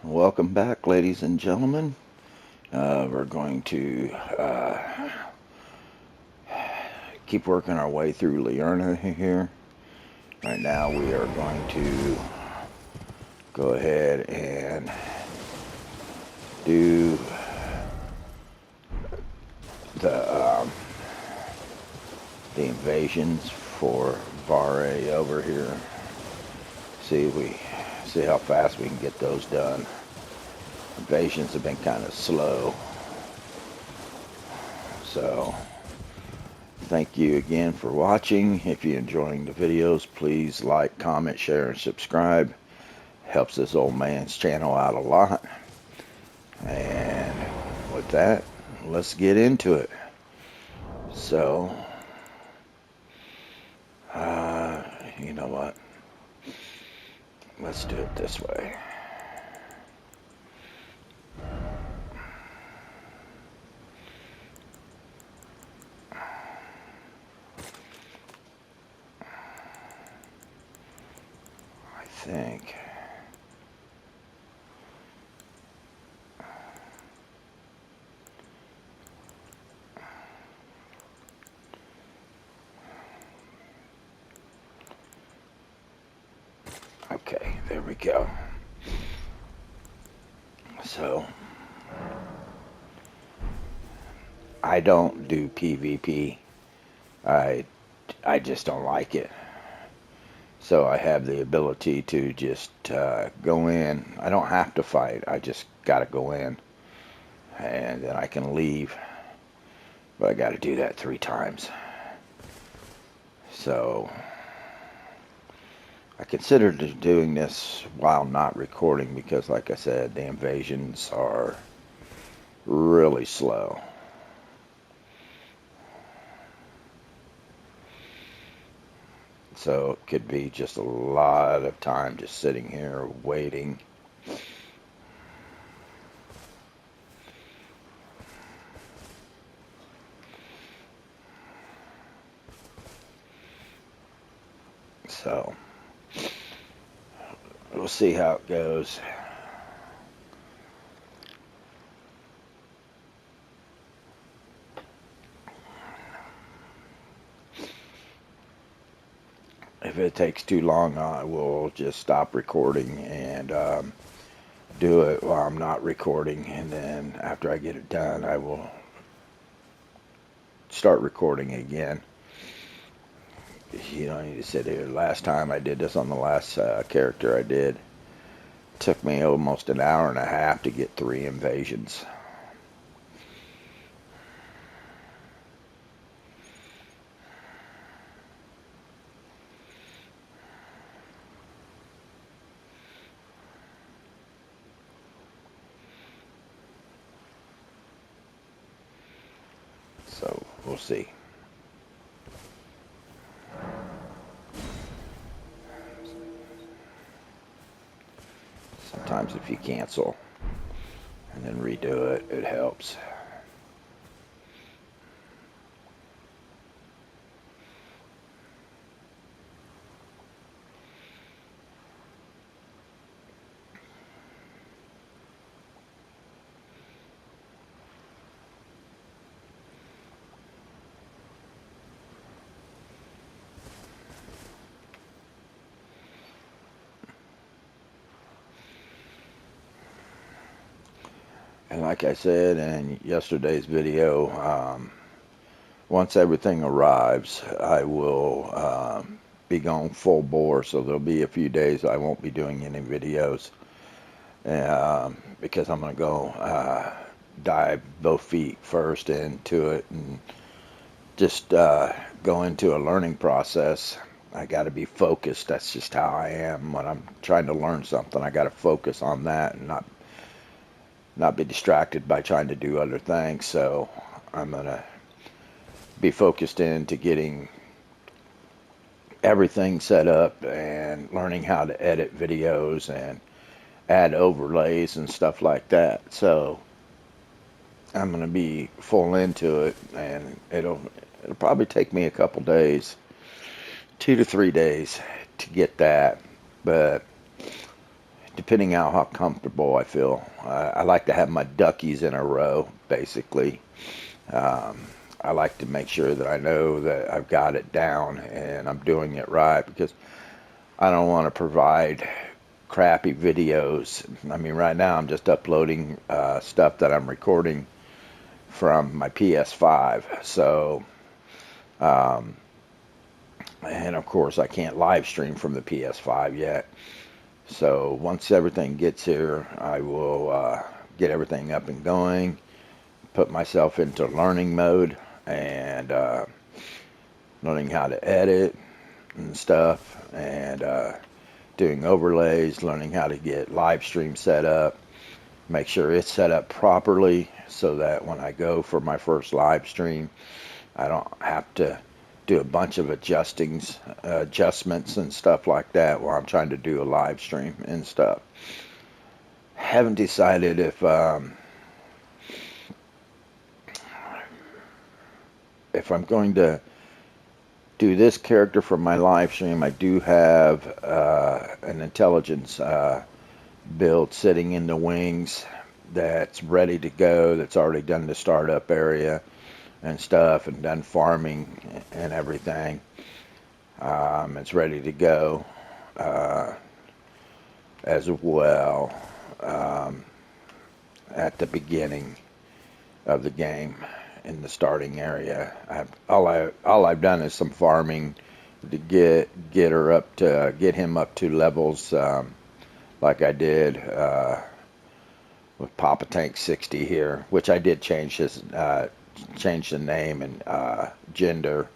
Welcome back, ladies and gentlemen. We're going to keep working our way through Liurnia here. Right now, we are going to go ahead and do the the invasions for Vare over here. See how fast we can get those done. Invasions have been kind of slow, so thank you again for watching. If you're enjoying the videos, please like, comment, share, and subscribe. Helps this old man's channel out a lot. And with that, let's get into it. So, you know what? Let's do it this way. I think. Okay, there we go. So, I don't do PvP. I I just don't like it. So I have the ability to just go in. I don't have to fight. I just got to go in, and then I can leave. But I got to do that 3 times. So I considered doing this while not recording because, like I said, the invasions are really slow. So it could be just a lot of time just sitting here waiting. So we'll see how it goes. If it takes too long, I will just stop recording and do it while I'm not recording. And then after I get it done, I will start recording again. You don't need to sit here. Last time I did this on the last character I did, it took me almost an hour and a half to get 3 invasions. So we'll see. Sometimes if you cancel and then redo it, it helps. And like I said in yesterday's video, once everything arrives, I will be going full bore. So there'll be a few days I won't be doing any videos because I'm going to go dive both feet first into it and just go into a learning process. I got to be focused. That's just how I am. When I'm trying to learn something, I got to focus on that and not be distracted by trying to do other things. So I'm going to be focused into getting everything set up and learning how to edit videos and add overlays and stuff like that. So I'm going to be full into it, and it'll probably take me a couple days, 2 to 3 days to get that. But depending on how comfortable I feel. I like to have my duckies in a row, basically. Um, I like to make sure that I know that I've got it down and I'm doing it right, because I don't want to provide crappy videos. I mean, right now I'm just uploading stuff that I'm recording from my PS5. So, um, and of course, I can't live stream from the PS5 yet. So once everything gets here, I will get everything up and going, put myself into learning mode, and learning how to edit and stuff, and doing overlays, learning how to get live stream set up, make sure it's set up properly so that when I go for my first live stream, I don't have to do a bunch of adjustments and stuff like that while I'm trying to do a live stream and stuff. Haven't decided if I'm going to do this character for my live stream. I do have an intelligence build sitting in the wings that's ready to go, that's already done the startup area and stuff and done farming and everything. It's ready to go as well at the beginning of the game in the starting area. All I've done is some farming to get him up to levels like I did with Papa Tank 60 here, which I did change change the name and gender.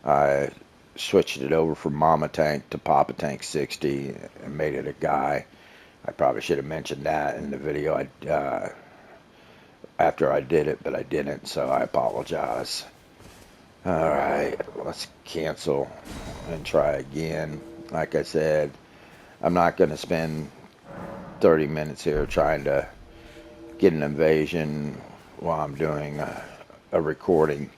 I switched it over from Mama Tank to Papa Tank 60 and made it a guy. I probably should have mentioned that in the video after I did it, but I didn't, so I apologize. Alright, let's cancel and try again. Like I said, I'm not going to spend 30 minutes here trying to get an invasion while I'm doing a recording.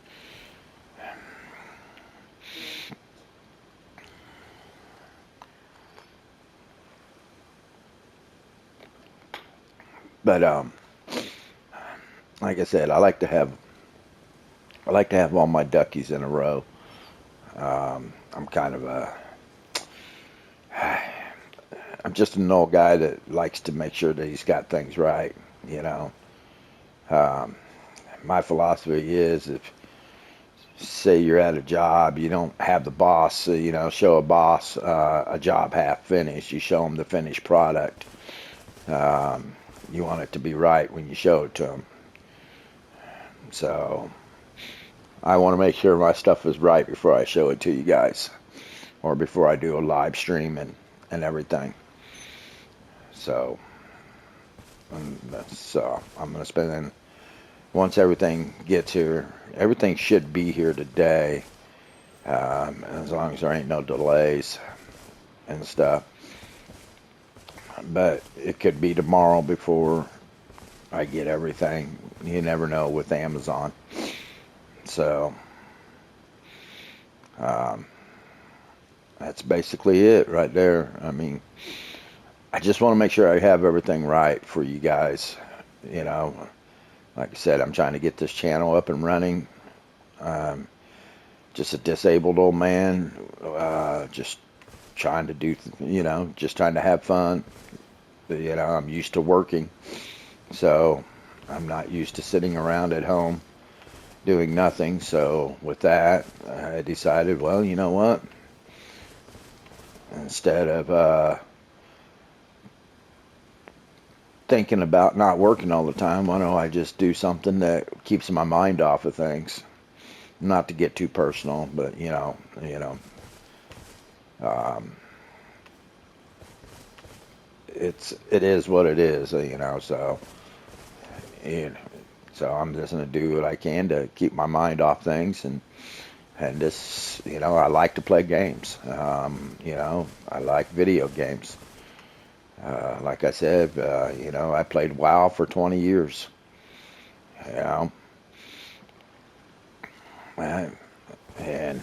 But like I said, I like to have all my duckies in a row. I'm kind of I'm just an old guy that likes to make sure that he's got things right. You know, um, my philosophy is, if say you're at a job, you don't have the boss, show a boss a job half finished. You show them the finished product. You want it to be right when you show it to them. So I want to make sure my stuff is right before I show it to you guys, or before I do a live stream and everything. So, I'm going to spend, once everything gets here, everything should be here today, as long as there ain't no delays and stuff. But it could be tomorrow before I get everything. You never know with Amazon. So, that's basically it right there. I mean, I just want to make sure I have everything right for you guys. You know, like I said, I'm trying to get this channel up and running. Just a disabled old man, just trying to just trying to have fun. I'm used to working, so I'm not used to sitting around at home doing nothing. So with that, I decided, well, you know what? Instead of thinking about not working all the time, why don't I just do something that keeps my mind off of things? Not to get too personal, but um, it is what it is, So, you know, so I'm just gonna do what I can to keep my mind off things, and this, I like to play games. I like video games. Like I said, I played WoW for 20 years. You know, and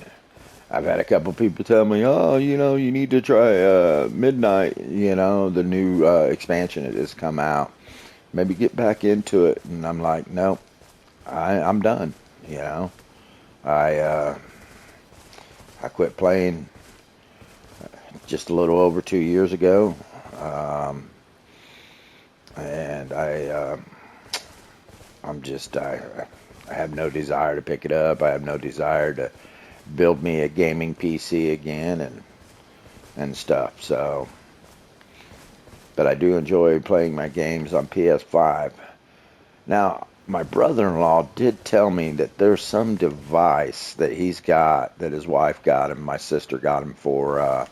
I've had a couple people tell me, oh, you need to try Midnight, the new expansion that has come out. Maybe get back into it. And I'm like, nope, I'm done. You know, I uh, I quit playing just a little over 2 years ago, um, and I'm just I have no desire to pick it up. I have no desire to build me a gaming PC again and stuff. So, but I do enjoy playing my games on PS5. Now, my brother-in-law did tell me that there's some device that he's got that his wife got him, my sister got him for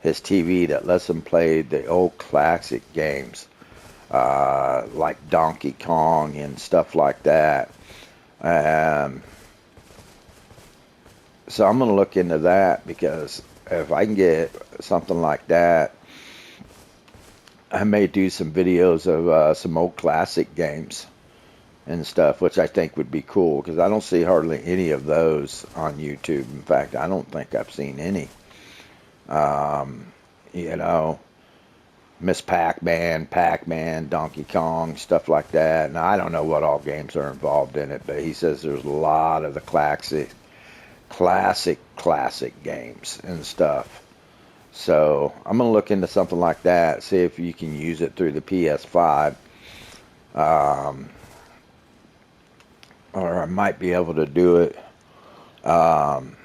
his TV that lets him play the old classic games, like Donkey Kong and stuff like that. Um, so I'm going to look into that because if I can get something like that, I may do some videos of some old classic games and stuff, which I think would be cool because I don't see hardly any of those on YouTube. In fact, I don't think I've seen any. Um, you know, Miss Pac-Man, Donkey Kong, stuff like that. And I don't know what all games are involved in it, but he says there's a lot of the classic games and stuff. So I'm gonna look into something like that, see if you can use it through the PS5, um, or I might be able to do it um,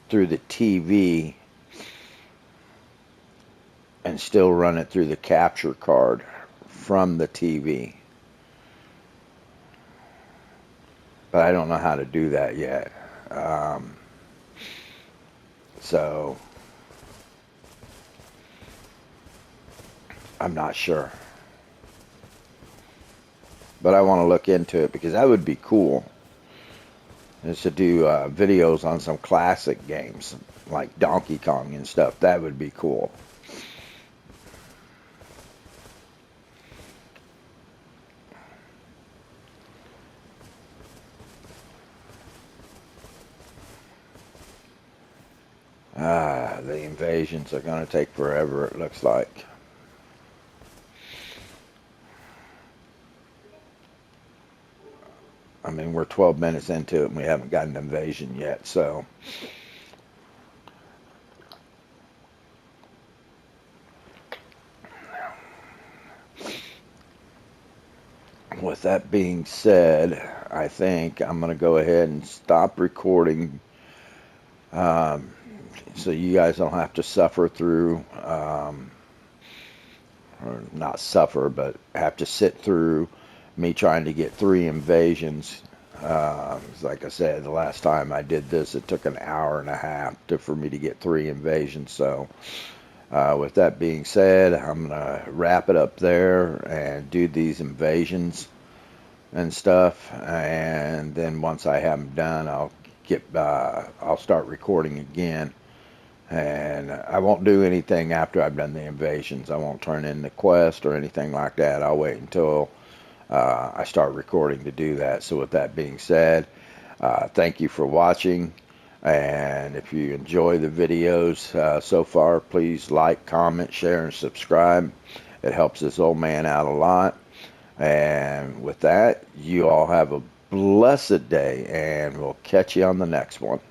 through the TV and still run it through the capture card from the TV. But I don't know how to do that yet. Um, so I'm not sure. But I want to look into it because that would be cool. Is to do videos on some classic games like Donkey Kong and stuff. That would be cool. The invasions are going to take forever, it looks like. I mean, we're 12 minutes into it and we haven't got an invasion yet, so. With that being said, I think I'm going to go ahead and stop recording um, so you guys don't have to suffer through, or not suffer, but have to sit through me trying to get 3 invasions. Like I said, the last time I did this, it took an hour and a half for me to get 3 invasions. So, with that being said, I'm going to wrap it up there and do these invasions and stuff. And then once I have them done, I'll start recording again. And I won't do anything after I've done the invasions. I won't turn in the quest or anything like that. I'll wait until I start recording to do that. So with that being said, thank you for watching. And if you enjoy the videos so far, please like, comment, share, and subscribe. It helps this old man out a lot. And with that, you all have a blessed day, and we'll catch you on the next one.